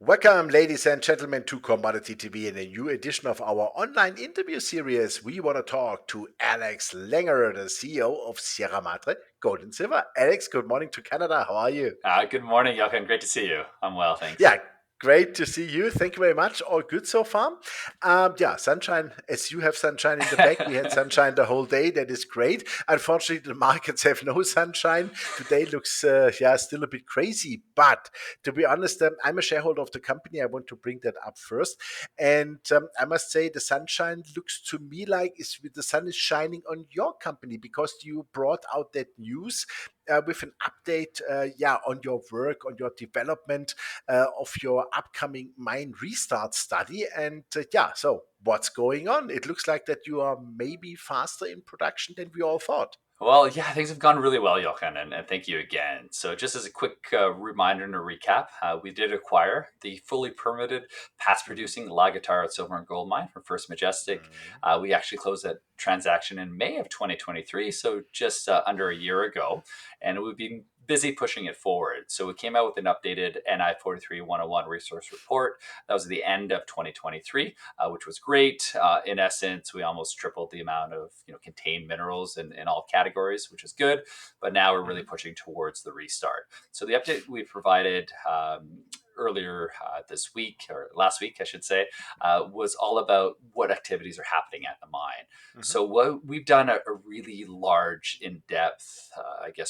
Welcome, ladies and gentlemen, to Commodity TV in a new edition of our online interview series. We want to talk to Alex Langer, the CEO of Sierra Madre Gold and Silver. Alex, good morning to Canada. How are you? Good morning, Jochen. Great to see you. I'm well, thanks. Yeah, great to see you. Thank you very much. All good so far. Yeah, sunshine, as you have sunshine in the back. We had sunshine the whole day. That is great. Unfortunately, the markets have no sunshine. Today looks, still a bit crazy. But to be honest, I'm a shareholder of the company. I want to bring that up first. And I must say, the sunshine looks to me like the sun is shining on your company because you brought out that news with an update, on your work, on your development of your upcoming mine restart study. And so what's going on? It looks like that you are maybe faster in production than we all thought. Well, yeah, things have gone really well, Jochen, and thank you again. So, just as a quick reminder and a recap, we did acquire the fully permitted, past producing La Guitarra silver and gold mine from First Majestic. We actually closed that transaction in May of 2023, so just under a year ago, and we've been busy pushing it forward. So we came out with an updated NI 43-101 resource report. That was at the end of 2023, which was great. In essence, we almost tripled the amount of contained minerals in all categories, which is good. But now we're really pushing towards the restart. So the update we provided earlier this week, or last week, I should say, was all about what activities are happening at the mine. So what we've done a really large, in-depth,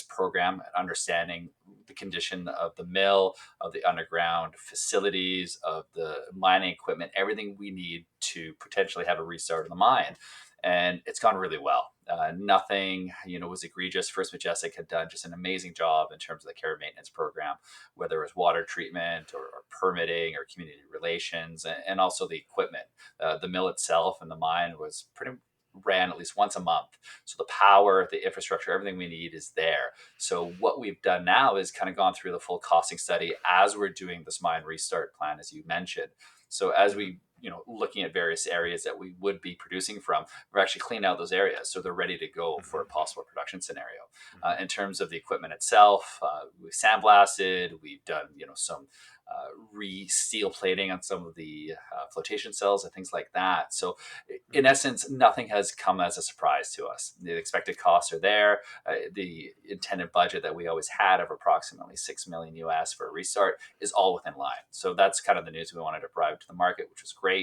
program at understanding the condition of the mill, of the underground facilities, of the mining equipment, everything we need to potentially have a restart of the mine. And it's gone really well. Nothing, was egregious. First Majestic had done just an amazing job in terms of the care and maintenance program, whether it was water treatment or permitting or community relations, and also the equipment. The mill itself and the mine ran at least once a month. So the power, the infrastructure, everything we need is there. So what we've done now is kind of gone through the full costing study as we're doing this mine restart plan, as you mentioned. So as we looking at various areas that we would be producing from, we're actually cleaning out those areas so they're ready to go for a possible production scenario. In terms of the equipment itself, we've sandblasted, we've done some re-steel plating on some of the flotation cells and things like that. So in essence, nothing has come as a surprise to us. The expected costs are there. The intended budget that we always had of approximately $6 million US for a restart is all within line. So that's kind of the news we wanted to provide to the market, which was great.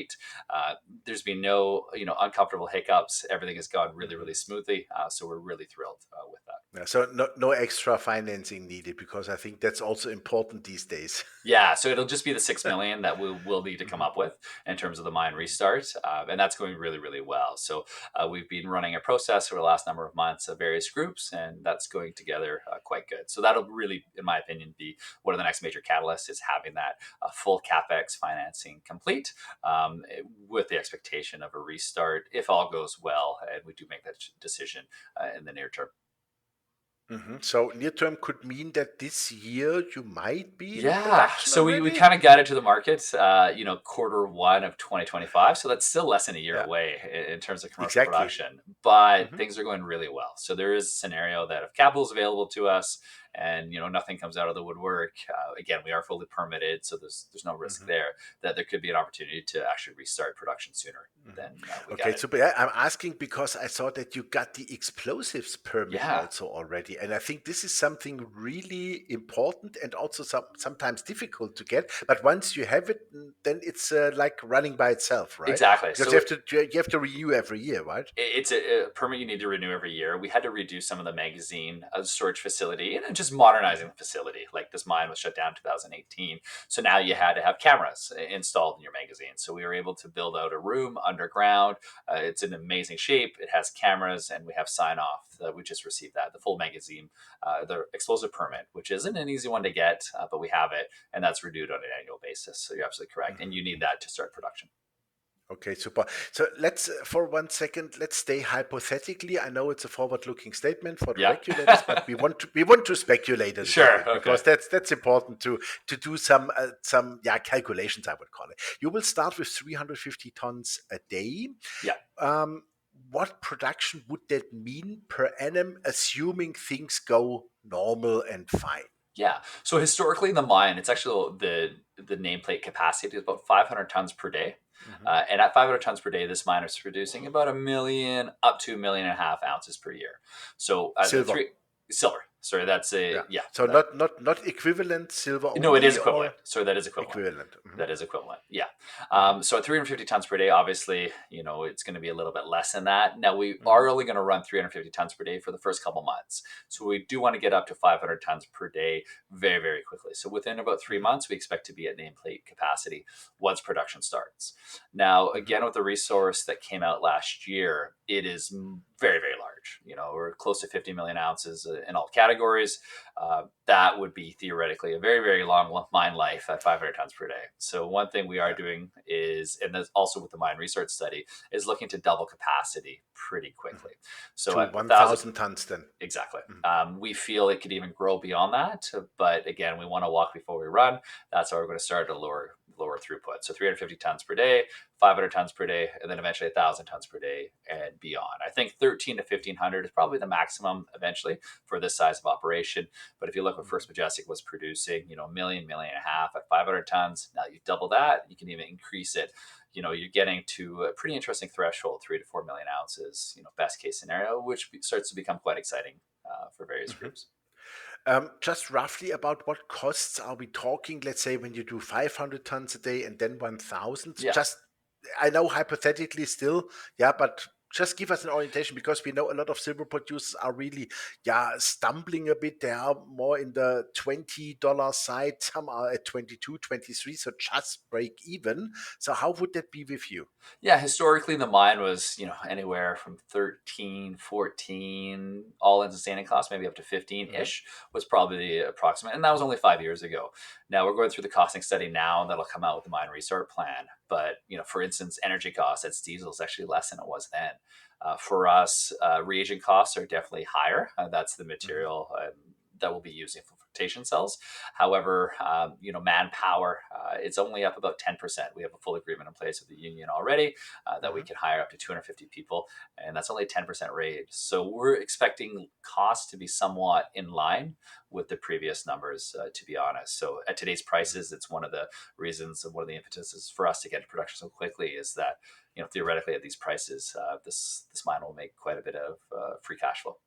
There's been no uncomfortable hiccups. Everything has gone really, really smoothly. So we're really thrilled with that. Yeah, so no extra financing needed, because I think that's also important these days. Yeah, so it'll just be the 6 million that we'll need to come up with in terms of the mine restart, and that's going really, really well. So we've been running a process for the last number of months of various groups, and that's going together quite good. So that'll really, in my opinion, be one of the next major catalysts, is having that full capex financing complete, with the expectation of a restart if all goes well, and we do make that decision in the near term. So near term could mean that this year you might be in Yeah, production so we already? kind of got into the market, Q1 of 2025. So that's still less than a year Yeah, away in terms of commercial exactly. production, but hmm things are going really well. So there is a scenario that if capital is available to us and nothing comes out of the woodwork, again, we are fully permitted, so there's no risk hmm there, that there could be an opportunity to actually restart production sooner than we got Okay, it. so but I'm asking because I saw that you got the explosives permit Yeah. also already, and I think this is something really important and also sometimes difficult to get. But once you have it, then it's like running by itself, right? Exactly. Because So you have to renew every year, right? it's a permit you need to renew every year. We had to redo some of the magazine storage facility and just modernizing the facility. Like, this mine was shut down in 2018. So now you had to have cameras installed in your magazine. So we were able to build out a room underground. It's in amazing shape. It has cameras, and we have sign off. We just received that, the full magazine, the explosive permit, which isn't an easy one to get, but we have it, and that's renewed on an annual basis. So you're absolutely correct. And you need that to start production. Okay, super. So let's, for 1 second, let's stay hypothetically. I know it's a forward-looking statement for the Yeah. regulators, but we want to speculate a little Sure. bit, Okay. because that's important to do some calculations, I would call it. You will start with 350 tons a day. Yeah. Um, what production would that mean per annum, assuming things go normal and fine? Yeah. So historically, in the mine, it's actually the nameplate capacity is about 500 tons per day. Hmm. And at 500 tons per day, this miner is producing about a million up to a million and a half ounces per year. So at the Silver. three silver, sorry, that's a Yeah. yeah. So not equivalent silver No, it is only equivalent. or Sorry, that is equivalent. equivalent. Hmm. That is equivalent. Yeah. Hmm. So at 350 tons per day, obviously, it's going to be a little bit less than that. Now we Hmm. are only going to run 350 tons per day for the first couple months. So we do want to get up to 500 tons per day very, very quickly. So within about 3 months, we expect to be at nameplate capacity once production starts. Now, Hmm. again, with the resource that came out last year, it is very, very large. We're close to 50 million ounces in all categories. That would be theoretically a very, very long mine life at 500 tons per day. So one thing we are Yeah. doing is, and that's also with the mine research study, is looking to double capacity pretty quickly. So To at 1,000, 1,000 tons then. exactly. Mhm. We feel it could even grow beyond that, but again, we want to walk before we run. That's how we're going to start at a lower throughput. So 350 tons per day, 500 tons per day, and then eventually 1,000 tons per day and beyond. I think 13 to 1,500 is probably the maximum eventually for this size of operation. But if you look what Mhm. First Majestic was producing, a million and a half at 500 tons. Now you double that, you can even increase it. You're getting to a pretty interesting threshold, 3 to 4 million ounces, best case scenario, which starts to become quite exciting for various Mhm. groups. Just roughly about what costs are we talking? Let's say when you do 500 tons a day and then 1,000. Yeah. Just, I know hypothetically still, yeah, but just give us an orientation because we know a lot of silver producers are really, yeah, stumbling a bit. They are more in the $20 side. Some are at 22, 23. So just break even. So how would that be with you? Yeah, historically the mine was, anywhere from 13, 14, all in sustaining costs, maybe up to Hmm. 15-ish was probably the approximate. And that was only 5 years ago. Now we're going through the costing study now that'll come out with the mine restart plan. But, for instance, energy costs, that's diesel is actually less than it was then. For us, reagent costs are definitely higher. That's the Hmm. material that we'll be using for flotation cells. However, manpower, it's only up about 10%. We have a full agreement in place with the union already that we Hmm. can hire up to 250 people, and that's only a 10% raise. So we're expecting costs to be somewhat in line with the previous numbers, to be honest. So at today's Hmm. prices, it's one of the reasons and one of the impetuses for us to get to production so quickly is that, theoretically at these prices, this mine will make quite a bit of free cash flow.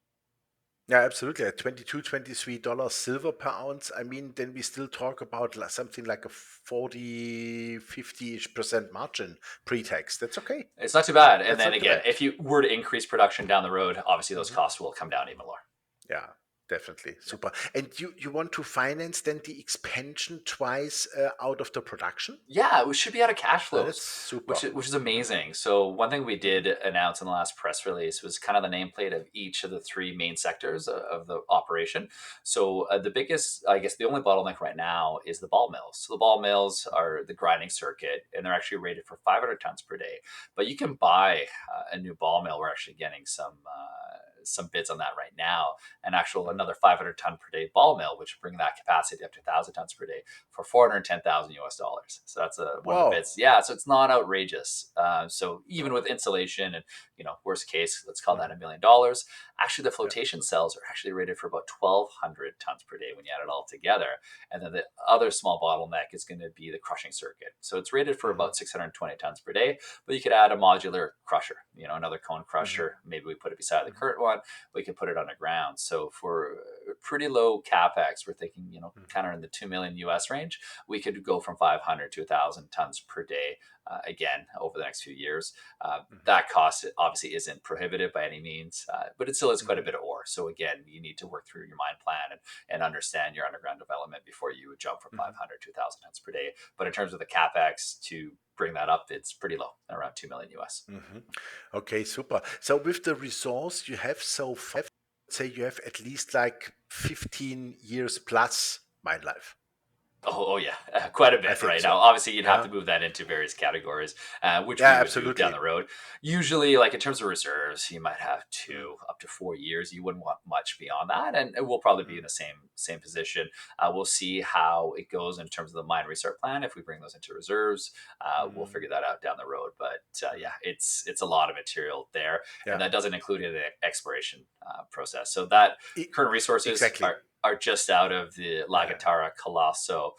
Yeah, absolutely. At 22, $23 silver per ounce. I mean, then we still talk about something like a 40, 50-ish% margin pre-tax. That's okay. It's not too bad. And That's then not too again, bad. if you were to increase production down the road, obviously those Hmm. costs will come down even lower. Yeah, definitely. Yeah. Super. And you want to finance then the expansion twice out of the production? Yeah, we should be out of cash That's flows, super. which is Hmm. amazing. So one thing we Hmm. did announce in the last press release was kind of the nameplate of each of the three main sectors of the operation. So the biggest, I guess, the only bottleneck right now is the ball mills. So the ball mills are the grinding circuit, and they're actually rated for 500 tons per day. But you can buy a new ball mill. We're actually getting some bids on that right now. An actual Hmm. another 500 ton per day ball mill, which would bring that capacity up to 1,000 tons per day for 410,000 US dollars. So that's one of the Wow. bids. Yeah, so it's not outrageous. So even with insulation and worst case, let's call that Hmm. $1 million. Actually, the Yeah. flotation cells are actually rated for about 1,200 tons per day when you add it all together. And then the other small bottleneck is going to be the crushing circuit. So it's rated for Hmm. about 620 tons per day, but you could add a modular crusher, another cone Hmm. crusher. Maybe we put it beside the Hmm. current one. We could put it underground. So for pretty low capex, we're thinking, Hmm. kind of in the 2 million US range, we could go from 500 to 1,000 tons per day again over the next few years. That cost obviously isn't prohibitive by any means, but it still is quite a Hmm. bit of ore. So again, you need to work through your mine plan and understand your underground development before you would jump from Hmm. 500 to 1,000 tons per day. But in terms of the capex to bring that up, it's pretty low, around 2 million US. Hmm. Okay, super. So with the resource you have so far, say you have at least like 15 years plus mine life. Oh yeah, quite a I bit think right now. so. Obviously, you'd have Yeah. to move that into various categories, which Yeah, we would do down absolutely. the road. Usually, like in terms of reserves, you might have Mm. 2 up to 4 years. You wouldn't want much beyond that, and we'll probably be in Mm. the same position. We'll see how it goes in terms of the mine restart plan. If we bring those into reserves, we'll Mm. figure that out down the road. But Mm. yeah, it's a lot of material there, and Yeah. that doesn't include an exploration process. So that E- current resources exactly. are. are just out of the La Yeah. Guitarra Colosso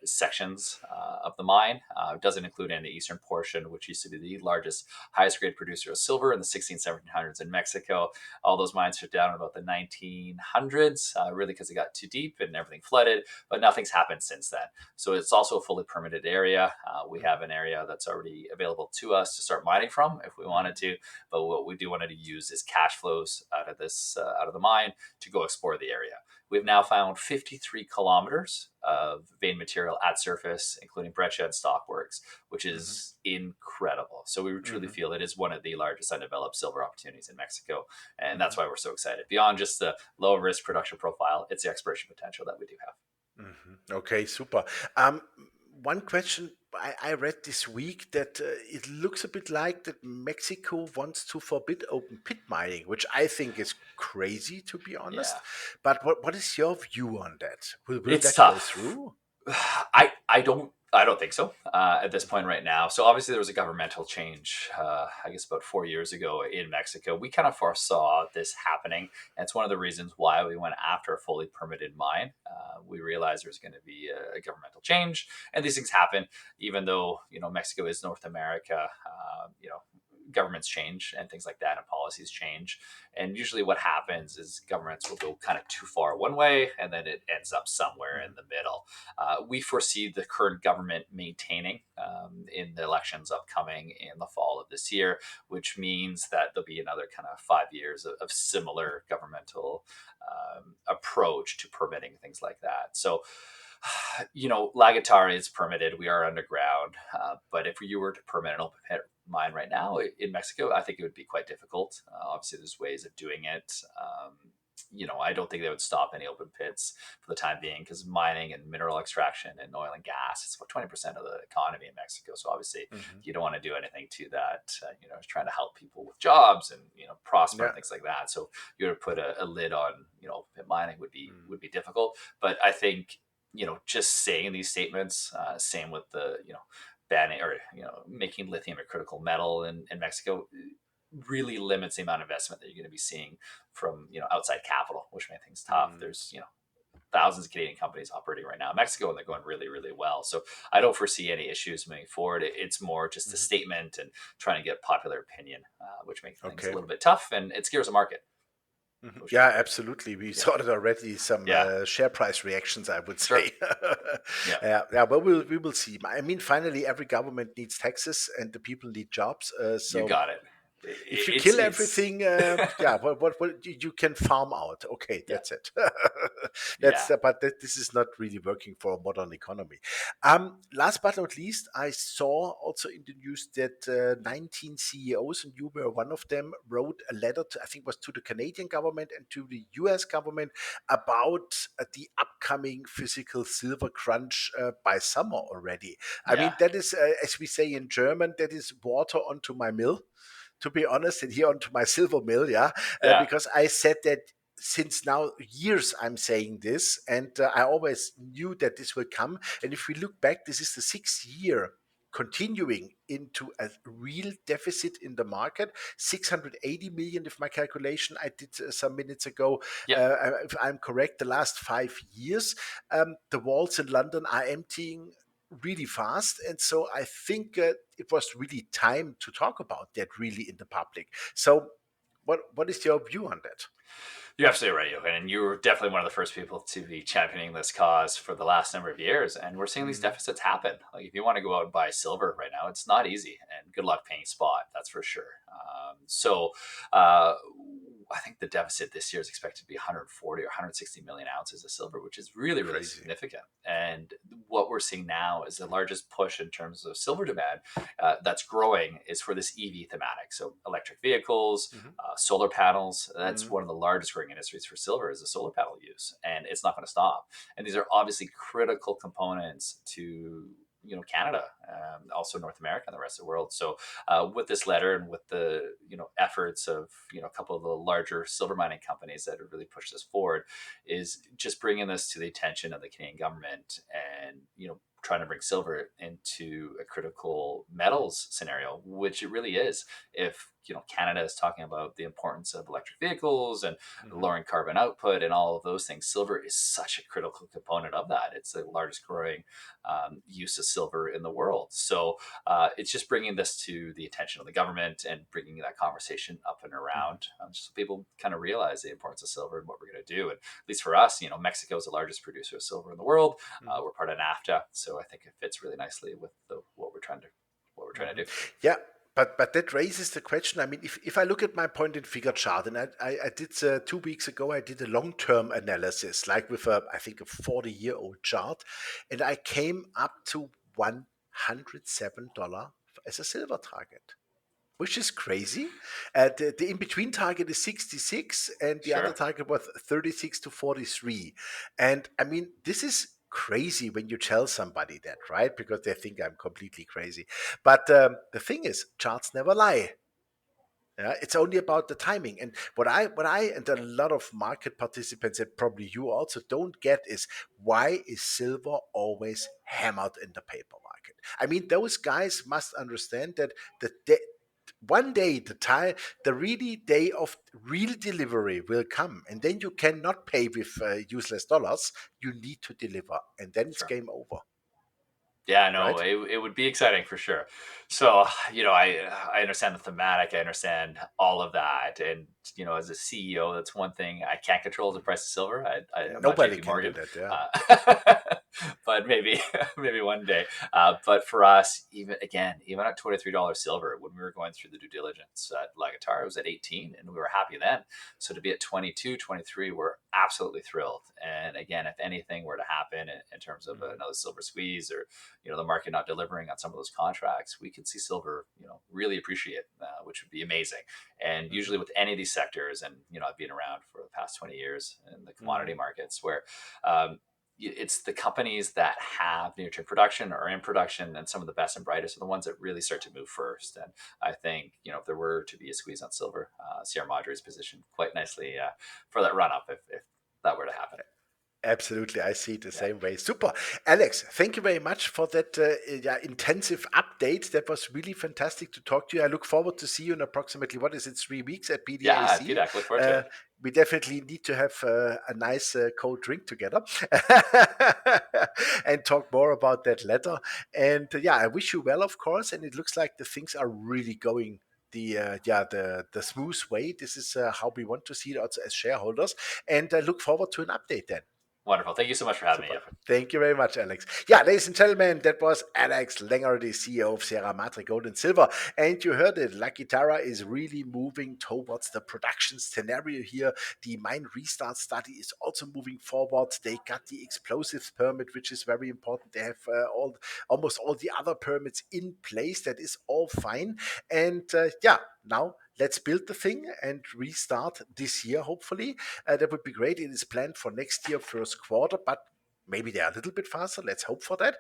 sections of the mine. It doesn't include any eastern portion, which used to be the largest, highest grade producer of silver in the 1700s in Mexico. All those mines shut down in about the 1900s, really because it got too deep and everything flooded, but nothing's happened since then. So it's also a fully permitted area. We have an area that's already available to us to start mining from if we wanted to. But what we do want to use is cash flows out of this out of the mine to go explore the area. We've now found 53 kilometers of vein material at surface, including breccia and stockworks, which Hmm. is incredible. So we truly Hmm. feel it is one of the largest undeveloped silver opportunities in Mexico. And that's Hmm. why we're so excited. Beyond just the low risk production profile, it's the exploration potential that we do have. Okay, super. Um, One question I read this week that it looks a bit like that Mexico wants to forbid open pit mining, which I think is crazy, to be honest. Yeah. But what is your view on that? Will It's that go tough. through? I don't think so at this Mhm. point right now. So obviously there was a governmental change, I guess about 4 years ago in Mexico. We kind of foresaw this happening, and it's one of the reasons why we went after a fully permitted mine. We realized there's going to be a governmental change, and these things happen. Even though Mexico is North America, governments change and things like that, and policies change. And usually, what happens is governments will go kind of too far one way, and then it ends up somewhere in Mhm. the middle. We foresee the current government maintaining in the elections upcoming in the fall of this year, which means that there'll be another kind of 5 years of similar governmental approach to permitting things like that. So, La Guitarra is permitted. We are underground. But if you were to permit an open pit mine right now in Mexico, I think it would be quite difficult. Obviously, there's ways of doing it. I don't think they would stop any open pits for the time being because mining and mineral extraction and oil and gas is about 20% of the economy in Mexico. So obviously, Mhm. you don't want to do anything to that. Trying to help people with jobs and prosper and Yeah. things like that. So you would put a lid on open pit mining would be Mm. would be difficult. But I think just saying these statements, same with the banning or making lithium a critical metal in Mexico really limits the amount of investment that you're going to be seeing from outside capital, which makes things tough. Mm. There's thousands of Canadian companies operating right now in Mexico, and they're going really, really well. So I don't foresee any issues moving forward. It's more just a Mhm. statement and trying to get popular opinion, which makes things a Okay. little bit tough, and it scares the market Mhm. for Yeah, sure. absolutely. We Yeah, saw it already. Some yeah, share price reactions, I would sure, say. yeah, Yeah, but we will see. I mean, finally, every government needs taxes, and the people need jobs. you So got it. if you It's kill it's everything, yeah, what you can farm out. Okay, yeah, that's it. yeah, This is not really working for a modern economy. Last but not least, I saw also in the news that 19 CEOs, and you were one of them, wrote a letter to, I think it was to the Canadian government and to the US government about the upcoming physical silver crunch by summer already. I yeah, mean, that is, as we say in German, that is water onto my mill, to be honest, and here onto my silver mill, yeah, yeah, because I said that since now years I'm saying this, and I always knew that this will come. And if we look back, this is the 6th year continuing into a real deficit in the market, 680 million, if my calculation I did some minutes ago, yeah. if I'm correct, the last 5 years, the vaults in London are emptying really fast. And so I think it was really time to talk about that really in the public. So what is your view on that? You're absolutely right, Johan. And you were definitely one of the first people to be championing this cause for the last number of years. And we're seeing these Mhm. deficits happen. Like, if you want to go out and buy silver right now, it's not easy. And good luck paying spot, that's for sure. So I think the deficit this year is expected to be 140 or 160 million ounces of silver, which is really, really Crazy. significant. And what we're seeing now is the largest push in terms of silver demand that's growing is for this EV thematic. So electric vehicles, Mhm. solar panels. That's Mhm. one of the largest growing industries for silver is the solar panel use, and it's not going to stop. And these are obviously critical components to Canada, also North America and the rest of the world. So with this letter and with the efforts of a couple of the larger silver mining companies that have really pushed this forward, is just bringing this to the attention of the Canadian government and trying to bring silver into a critical metals scenario, which it really is. If Canada is talking about the importance of electric vehicles and Mhm. lowering carbon output and all of those things. Silver is such a critical component of that. It's the largest growing use of silver in the world. So it's just bringing this to the attention of the government and bringing that conversation up and Mhm. around, just so people kind of realize the importance of silver and what we're going to do. And at least for us, Mexico is the largest producer of silver in the world. Mhm. We're part of NAFTA, so I think it fits really nicely with what we're trying to Mhm. do. Yeah, but that raises the question. I mean, if I look at my point and figure chart, and I did 2 weeks ago, I did a long term analysis, like with I think a 40-year-old chart, and I came up to $107 as a silver target, which is crazy. The in between target is 66, and the other Sure, target was 36 to 43. And I mean, this is crazy when you tell somebody that, right? Because they think I'm completely crazy. But the thing is, charts never lie. Yeah, it's only about the timing. And what I and a lot of market participants, and probably you also, don't get is, why is silver always hammered in the paper market? I mean, those guys must understand that one day the really day of real delivery will come, and then you cannot pay with useless dollars. You need to deliver, and then it's sure. game over, Yeah, no, right? it would be exciting for sure. So, I understand the thematic, I understand all of that, and as a CEO, that's one thing I can't control is the price of silver. I'm not Nobody J.P. can do Morgan, that. Yeah. uh, but maybe maybe one day. But for us, even at $23 silver, when we were going through the due diligence at Lagatar, it was at 18, and we were happy then. So to be at 22, 23, we're absolutely thrilled. And again, if anything were to happen in terms of Mhm. another silver squeeze, or the market not delivering on some of those contracts, we could see silver, really appreciate, which would be amazing. And Mhm. usually with any of these sectors, and I've been around for the past 20 years in the Mhm. commodity markets, where um, it's the companies that have near-term production or in production, and some of the best and brightest are the ones that really start to move first. And I think, if there were to be a squeeze on silver, Sierra Madre is positioned quite nicely for that run up if that were to happen. Absolutely, I see it the Yeah. same way. Super, Alex. Thank you very much for that yeah, intensive update. That was really fantastic to talk to you. I look forward to see you in approximately, what is it, 3 weeks at Yeah, PDAC. PDAC, look forward to Uh, it. we definitely need to have a nice cold drink together and talk more about that later. And yeah, I wish you well, of course. And it looks like the things are really going the smooth way. This is how we want to see it also as shareholders. And I look forward to an update then. Wonderful. Thank you so much for having me, Super. Jochen. Thank you very much, Alex. Yeah, ladies and gentlemen, that was Alex Langer, the CEO of Sierra Madre Gold and Silver. And you heard it, Lucky Tara is really moving towards the production scenario here. The mine restart study is also moving forward. They got the explosives permit, which is very important. They have almost all the other permits in place. That is all fine. And yeah, now let's build the thing and restart this year, hopefully. That would be great. It is planned for next year, first quarter, but maybe they are a little bit faster. Let's hope for that.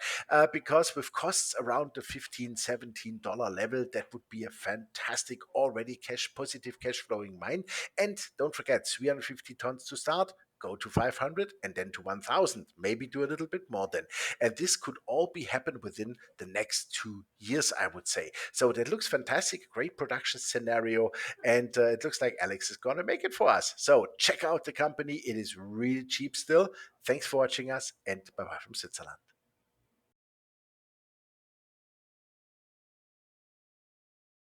Because with costs around the $15, $17 level, that would be a fantastic, already cash positive, cash flowing mine. And don't forget, 350 tons to start. Go to 500 and then to 1,000. Maybe do a little bit more then. And this could all be happen within the next 2 years, I would say. So that looks fantastic. Great production scenario. And it looks like Alex is going to make it for us. So check out the company. It is really cheap still. Thanks for watching us, and bye bye from Switzerland.